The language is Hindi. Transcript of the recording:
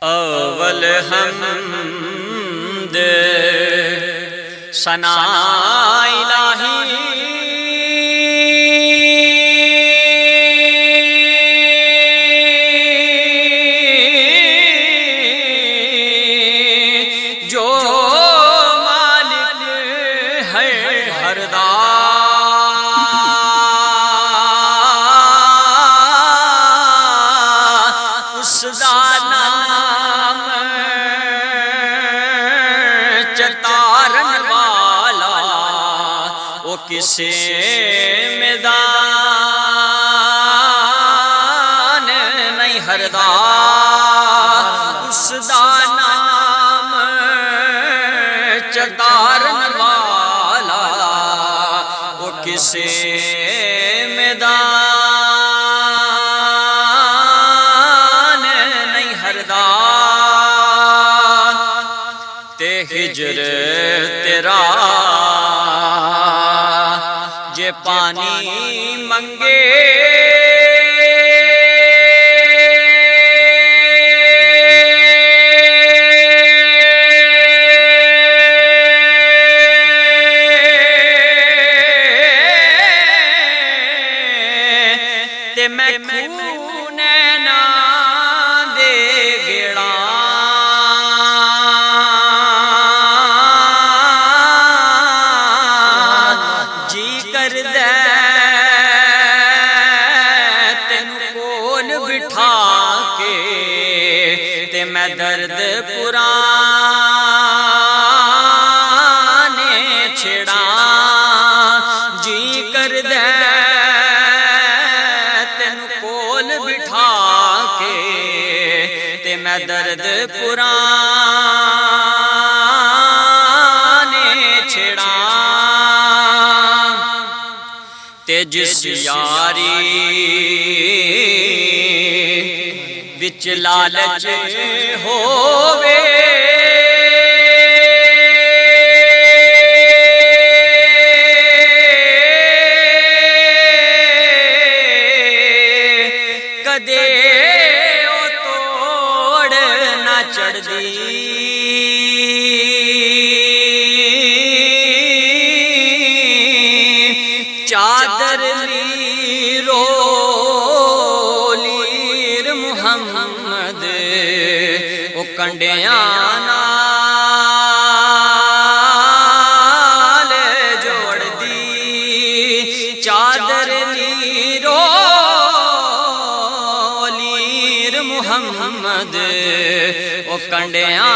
अव्वल हमद सना इलाही जो मालिक है हरदा उसदा नाम चतारन वाला वो किसे मैदान नहीं हरदा उसदा नाम चतारन वाला वो किसे मैदान नहीं हरदा ते हिजर तेरा जे पानी मंगे ते मैं खून ना दे गेड़ा जी कर दे तेन कोल बिठा के ते मैं दर्द पुराने छेड़ा जी कर दे बिठा के ते मैं दर्द पुराने छेड़ा ते जिस यारी विच लालच होवे कदे ओ तोड़ ना चढ़दी चादर लीरो लीर मुहम्मद ओ कंडियां नाल जोड़ दी चादर लीरो मुहम्मद ओ कंडियां